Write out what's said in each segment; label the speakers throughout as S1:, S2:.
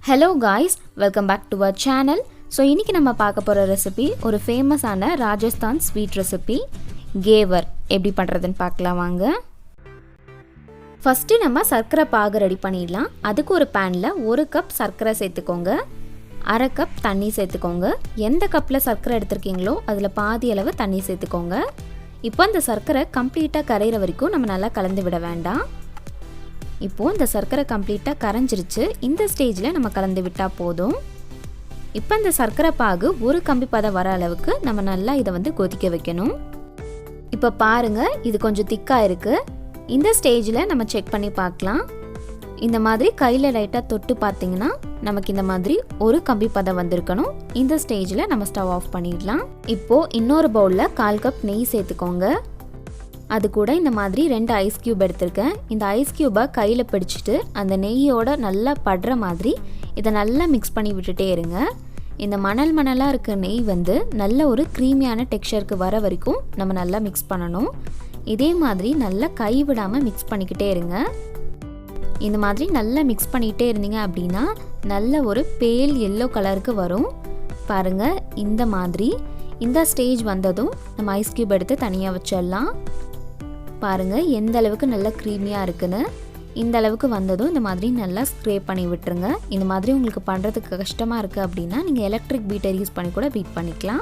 S1: Hello guys, welcome back to our channel. So இன்னைக்கு நம்ம பார்க்க போற ரெசிபி ஒரு ஃபேமஸான ராஜஸ்தான் ஸ்வீட் ரெசிபி Ghevar. எப்படி பண்றதுன்னு பார்க்கலாம் வாங்க. ஃபர்ஸ்ட் நம்ம சர்க்கரை பாகு ரெடி பண்ணிடலாம். அதுக்கு ஒரு panல 1 கப் சர்க்கரை சேர்த்துக்கோங்க. 1/2 கப் தண்ணி சேர்த்துக்கோங்க. எந்த கப்ல சர்க்கரை எடுத்துர்க்கீங்களோ அதுல பாதி அளவு தண்ணி சேர்த்துக்கோங்க. இப்போ அந்த சர்க்கரை கம்ப்ளீட்டா கரையிற வரைக்கும் நம்ம நல்லா கலந்து விட வேண்டாம். இப்போ இந்த சர்க்கரை கம்ப்ளீட்டா கரைஞ்சிருச்சு. இந்த ஸ்டேஜ்ல நம்ம கலந்து விட்டா போதும். இப்போ இந்த சர்க்கரை பாகு ஒரு கம்பி பதம் வர அளவுக்கு நம்ம நல்லா இத கொதிக்க வைக்கணும். இப்போ பாருங்க இது கொஞ்சம் திக்கா இருக்கு. இந்த ஸ்டேஜ்ல நம்ம செக் பண்ணி பார்க்கலாம். இந்த மாதிரி கையில லைட்டா தொட்டு பாத்தீங்கன்னா நமக்கு இந்த மாதிரி ஒரு கம்பி பதம் வந்திருக்கணும். இந்த ஸ்டேஜ்ல நம்ம ஸ்டவ் ஆஃப் பண்ணிடலாம். இப்போ இன்னொரு பவுல்ல 1/4 கப் நெய் சேர்த்துக்கோங்க. அது கூட இந்த மாதிரி 2 ஐஸ் கியூப் எடுத்துர்க்கேன். இந்த ஐஸ் கியூபை கையில பிடிச்சிட்டு அந்த நெய்யோட நல்லா படுற மாதிரி இத நல்லா மிக்ஸ் பண்ணி விட்டுட்டே இருங்க. இந்த மணலா இருக்க நெய் நல்ல ஒரு க்ரீமியான டெக்ஸ்சருக்கு வர வரைக்கும் நம்ம நல்லா மிக்ஸ் பண்ணணும். இதே மாதிரி நல்லா கை விடாம மிக்ஸ் பண்ணிக்கிட்டே இருங்க. இந்த மாதிரி நல்லா மிக்ஸ் பண்ணிட்டே இருந்தீங்க அப்படினா நல்ல ஒரு பேல் yellow கலருக்கு வரும். பாருங்க இந்த மாதிரி இந்த ஸ்டேஜ் வந்ததும் நம்ம ஐஸ் கியூப் எடுத்து தனியா வச்சிடலாம். பாருங்க எந்த அளவுக்கு நல்லா க்ரீமியா இருக்குன்னு. இந்த அளவுக்கு வந்ததும் இந்த மாதிரி நல்லா ஸ்க்ரேப் பண்ணி விட்டுருங்க. இந்த மாதிரி உங்களுக்கு பண்றதுக்கு கஷ்டமா இருக்கு அப்படினா நீங்க எலக்ட்ரிக் பீட்டர் யூஸ் பண்ணி கூட பீட் பண்ணிக்கலாம்.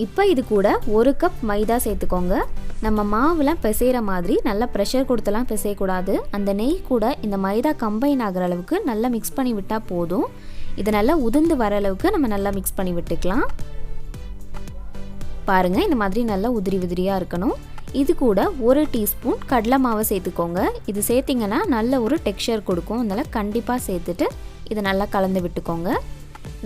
S1: இப்போ இது கூட 1 கப் மைதா சேர்த்துக்கோங்க. நம்ம மாவுலாம் பிசைற மாதிரி நல்லா பிரஷர் கொடுத்தலாம் பிசைய கூடாது. அந்த நெய் கூட இந்த மைதா கம்பைன் ஆகுற அளவுக்கு நல்லா மிக்ஸ் பண்ணி விட்டா போதும். இது நல்லா உதிர்ந்து வர அளவுக்கு நம்ம நல்லா மிக்ஸ் பண்ணி விட்டுக்கலாம். பாருங்க இந்த மாதிரி நல்லா உதிரியா இருக்கணும். இது கூட 1 டீஸ்பூன் கடலை மாவு சேர்த்துக்கோங்க. இது சேர்த்தீங்கன்னா நல்ல ஒரு டெக்ஸ்சர் கொடுக்கும். அதனால கண்டிப்பா சேர்த்துட்டு இத நல்லா கலந்து விட்டுக்கோங்க.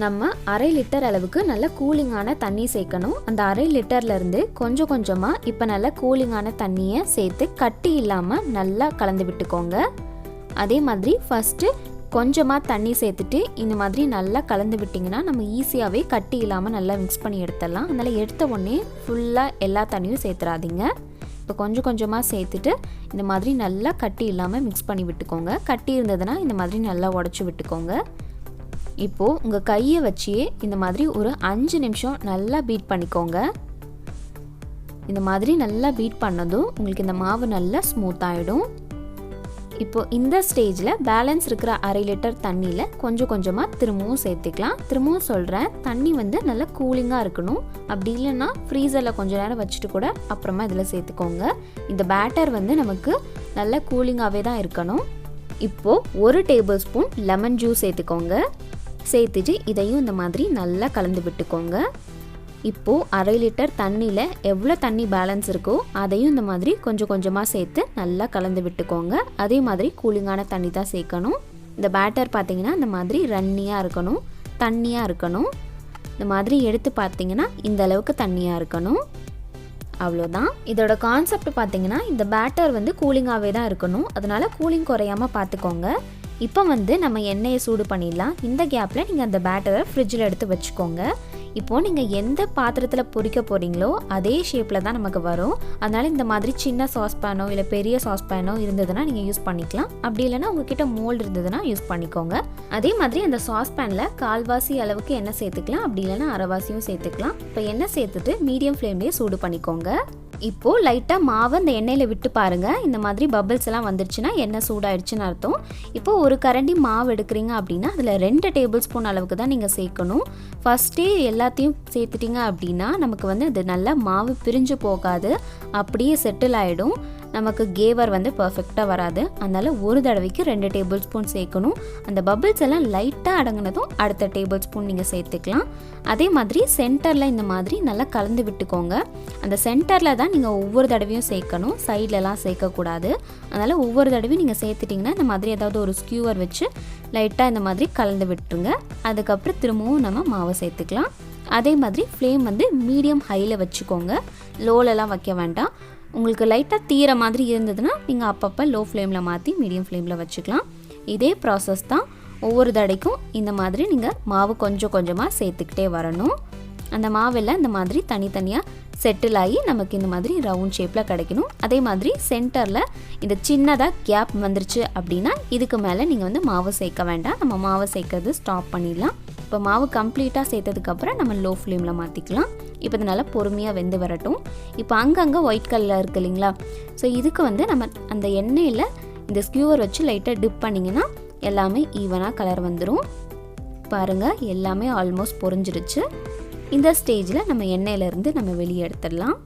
S1: நம்ம 1/2 லிட்டர் அளவுக்கு நல்ல கூலிங்கான தண்ணி சேர்க்கணும். அந்த 1/2 லிட்டர்ல இருந்து கொஞ்சம் கொஞ்சமா இப்ப நல்ல கூலிங்கான தண்ணியை சேர்த்து கட்டி இல்லாம நல்லா கலந்து விட்டுக்கோங்க. அதே மாதிரி ஃபர்ஸ்ட் கொஞ்சமா தண்ணி சேர்த்துட்டு இந்த மாதிரி நல்லா கலந்து விட்டீங்கன்னா நம்ம ஈஸியாவே கட்டி இல்லாம நல்லா மிக்ஸ் பண்ணி எடுத்துடலாம். அதனால எடுத்த உடனே ஃபுல்லா எல்லா தண்ணியும் சேர்த்துறாதீங்க. இப்போ கொஞ்சமா சேர்த்துட்டு இந்த மாதிரி நல்லா கட்டி இல்லாம மிக்ஸ் பண்ணி விட்டுக்கோங்க. கட்டி இருந்ததுன்னா இந்த மாதிரி நல்லா உடைச்சு விட்டுக்கோங்க. இப்போ உங்க கையை வச்சே இந்த மாதிரி ஒரு 5 நிமிஷம் நல்லா பீட் பண்ணிக்கோங்க. இந்த மாதிரி நல்லா பீட் பண்ணதும் உங்களுக்கு இந்த மாவு நல்லா ஸ்மூத் ஆயிடும். இப்போ இந்த ஸ்டேஜ்ல பேலன்ஸ் இருக்கிற 1/2 லிட்டர் தண்ணியில கொஞ்சமா திரும்பவும் சேர்த்துக்கலாம். திரும்பவும் சொல்றேன், தண்ணி நல்லா கூலிங்கா இருக்கணும். அப்படி இல்லைன்னா ஃப்ரீசர்ல கொஞ்ச நேரம் வச்சுட்டு கூட அப்புறமா இதில் சேர்த்துக்கோங்க. இந்த பேட்டர் நமக்கு நல்ல கூலிங்காகவே தான் இருக்கணும். இப்போ 1 டேபிள் ஸ்பூன் லெமன் ஜூஸ் சேர்த்துக்கோங்க. சேர்த்துட்டு இதையும் இந்த மாதிரி நல்லா கலந்து விட்டுக்கோங்க. இப்போ 1/2 லிட்டர் தண்ணியில் எவ்வளோ தண்ணி பேலன்ஸ் இருக்கோ அதையும் இந்த மாதிரி கொஞ்சமா சேர்த்து நல்லா கலந்து விட்டுக்கோங்க. அதே மாதிரி கூலிங்கான தண்ணி தான் சேர்க்கணும். இந்த பேட்டர் பார்த்தீங்கன்னா இந்த மாதிரி ரன்னியாக இருக்கணும், தண்ணியாக இருக்கணும். இந்த மாதிரி எடுத்து பார்த்தீங்கன்னா இந்த அளவுக்கு தண்ணியாக இருக்கணும். அவ்வளோதான். இதோட கான்செப்ட் பார்த்தீங்கன்னா இந்த பேட்டர் கூலிங்காகவே தான் இருக்கணும். அதனால கூலிங் குறையாமல் பார்த்துக்கோங்க. இப்போ நம்ம எண்ணெயை சூடு பண்ணிடலாம். இந்த கேப்பில் நீங்கள் அந்த பேட்டரை ஃப்ரிட்ஜில் எடுத்து வச்சுக்கோங்க. இப்போ நீங்கள் எந்த பாத்திரத்தில் பொரிக்க போகிறீங்களோ அதே ஷேப்பில் தான் நமக்கு வரும். அதனால் இந்த மாதிரி சின்ன சாஸ்பேனோ இல்லை பெரிய சாஸ்பேனோ இருந்ததுன்னா நீங்கள் யூஸ் பண்ணிக்கலாம். அப்படி இல்லைன்னா உங்ககிட்ட மோல்டு இருந்ததுன்னா யூஸ் பண்ணிக்கோங்க. அதே மாதிரி அந்த சாஸ்பேனில் 1/4 அளவுக்கு எண்ணெய் சேர்த்துக்கலாம். அப்படி இல்லைன்னா 1/2 சேர்த்துக்கலாம். இப்போ எண்ணெய் சேர்த்துட்டு மீடியம் ஃப்ளேம்லேயே சூடு பண்ணிக்கோங்க. இப்போ லைட்டாக மாவு அந்த எண்ணெயில் விட்டு பாருங்க. இந்த மாதிரி பபிள்ஸ் எல்லாம் வந்துருச்சுன்னா எண்ணெய் சூடாயிடுச்சுன்னு அர்த்தம். இப்போ ஒரு கரண்டி மாவு எடுக்கிறீங்க அப்படின்னா அதில் 2 டேபிள் ஸ்பூன் அளவுக்கு தான் நீங்கள் சேர்க்கணும். ஃபர்ஸ்டே எல்லாத்தையும் சேர்த்துட்டீங்க அப்படின்னா நமக்கு அது நல்லா மாவு பிரிஞ்சு போகாது, அப்படியே செட்டில் ஆகிடும். நமக்கு Ghevar பர்ஃபெக்டாக வராது. அதனால ஒரு தடவைக்கு 2 டேபிள் ஸ்பூன் சேர்க்கணும். அந்த பபிள்ஸ் எல்லாம் லைட்டாக அடங்கினதும் அடுத்த டேபிள் ஸ்பூன் நீங்கள் சேர்த்துக்கலாம். அதே மாதிரி சென்டரில் இந்த மாதிரி நல்லா கலந்து விட்டுக்கோங்க. அந்த சென்டரில் தான் நீங்கள் ஒவ்வொரு தடவையும் சேர்க்கணும், சைட்லலாம் சேர்க்கக்கூடாது. அதனால் ஒவ்வொரு தடவையும் நீங்கள் சேர்த்துட்டிங்கன்னா இந்த மாதிரி ஏதாவது ஒரு ஸ்கியூவர் வச்சு லைட்டாக இந்த மாதிரி கலந்து விட்டுருங்க. அதுக்கப்புறம் திரும்பவும் நம்ம மாவை சேர்த்துக்கலாம். அதே மாதிரி ஃப்ளேம் மீடியம் ஹையில் வச்சுக்கோங்க, லோலெலாம் வைக்க வேண்டாம். உங்களுக்கு லைட்டாக தீர மாதிரி இருந்ததுன்னா நீங்கள் அப்பப்போ லோ ஃப்ளேமில் மாற்றி மீடியம் ஃப்ளேமில் வச்சுக்கலாம். இதே ப்ராசஸ் தான் ஒவ்வொரு தடைக்கும். இந்த மாதிரி நீங்கள் மாவு கொஞ்சமாக சேர்த்துக்கிட்டே வரணும். அந்த மாவெல்லாம் இந்த மாதிரி தனித்தனியாக செட்டில் ஆகி நமக்கு இந்த மாதிரி ரவுண்ட் ஷேப்பில் கிடைக்கணும். அதே மாதிரி சென்டரில் இந்த சின்னதாக கேப் வந்துருச்சு அப்படின்னா இதுக்கு மேலே நீங்கள் வந்து மாவு சேர்க்க வேண்டாம். நம்ம மாவு சேர்க்கறது ஸ்டாப் பண்ணிடலாம். இப்போ மாவு கம்ப்ளீட்டாக சேர்த்ததுக்கப்புறம் நம்ம லோ ஃப்ளேமில் மாற்றிக்கலாம். இப்போ இது நல்லா பொறுமையாக வெந்து வரட்டும். இப்போ அங்கங்கே ஒயிட் கலரில் இருக்குது இல்லைங்களா, ஸோ இதுக்கு வந்து நம்ம அந்த எண்ணெயில் இந்த ஸ்கியூவர் வச்சு லைட்டாக டிப் பண்ணிங்கன்னா எல்லாமே ஈவனாக கலர் வந்துடும். பாருங்கள், எல்லாமே ஆல்மோஸ்ட் பொரிஞ்சிருச்சு. இந்த ஸ்டேஜில் நம்ம எண்ணெயிலேருந்து நம்ம வெளியே எடுத்துடலாம்.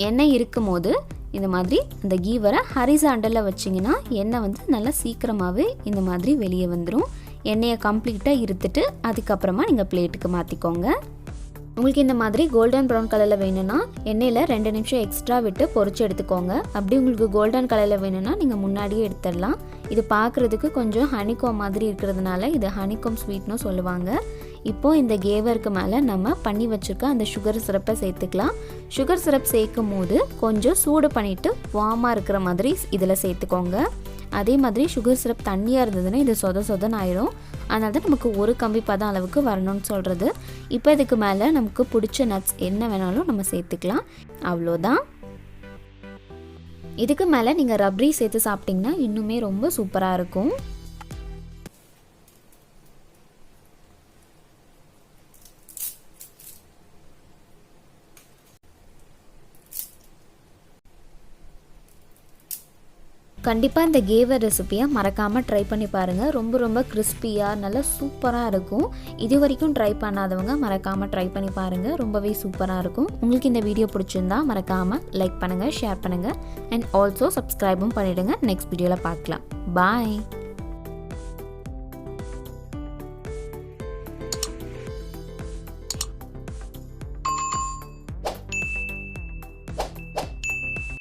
S1: எண்ணெய் இருக்கும் போது இந்த மாதிரி அந்த கீவரை ஹரிசாண்டலில் வச்சிங்கன்னா எண்ணெய் வந்து நல்லா சீக்கிரமாகவே இந்த மாதிரி வெளியே வந்துடும். எண்ணெயை கம்ப்ளீட்டாக இருத்துட்டு அதுக்கப்புறமா நீங்கள் பிளேட்டுக்கு மாற்றிக்கோங்க. உங்களுக்கு இந்த மாதிரி கோல்டன் ப்ரௌன் கலரில் வேணும்னா எண்ணெயில் 2 நிமிஷம் எக்ஸ்ட்ரா விட்டு பொரிச்சு எடுத்துக்கோங்க. அப்படி உங்களுக்கு கோல்டன் கலரில் வேணும்னா நீங்கள் முன்னாடியே எடுத்துடலாம். இது பார்க்குறதுக்கு கொஞ்சம் ஹனிகோம் மாதிரி இருக்கிறதுனால இது ஹனிகோம் ஸ்வீட்னு சொல்லுவாங்க. இப்போது இந்த கேவருக்கு மேலே நம்ம பண்ணி வச்சுருக்க அந்த சுகர் சிரப்பை சேர்த்துக்கலாம். சுகர் சிரப் சேர்க்கும் போது கொஞ்சம் சூடு பண்ணிவிட்டு வார்மாக இருக்கிற மாதிரி இதில் சேர்த்துக்கோங்க. அதே மாதிரி சுகர் சிரப் தண்ணியாக இருந்ததுன்னா இது சொதன்னு ஆயிடும். அதனால தான் நமக்கு ஒரு கம்பி பதம் அளவுக்கு வரணும்னு சொல்கிறது. இப்போ இதுக்கு மேலே நமக்கு பிடிச்ச நட்ஸ் என்ன வேணாலும் நம்ம சேர்த்துக்கலாம். அவ்வளோதான். இதுக்கு மேலே நீங்கள் ரப்ரி சேர்த்து சாப்பிட்டிங்கன்னா இன்னுமே ரொம்ப சூப்பராக இருக்கும். கண்டிப்பாக இந்த கேவர் ரெசிப்பியை மறக்காமல் ட்ரை பண்ணி பாருங்கள். ரொம்ப கிறிஸ்பியாக நல்லா சூப்பராக இருக்கும். இது வரைக்கும் ட்ரை பண்ணாதவங்க மறக்காமல் ட்ரை பண்ணி பாருங்கள். ரொம்பவே சூப்பராக இருக்கும். உங்களுக்கு இந்த வீடியோ பிடிச்சிருந்தா மறக்காமல் லைக் பண்ணுங்கள், ஷேர் பண்ணுங்கள் அண்ட் ஆல்சோ சப்ஸ்கிரைபும் பண்ணிவிடுங்க. நெக்ஸ்ட் வீடியோவில் பார்க்கலாம். பாய்.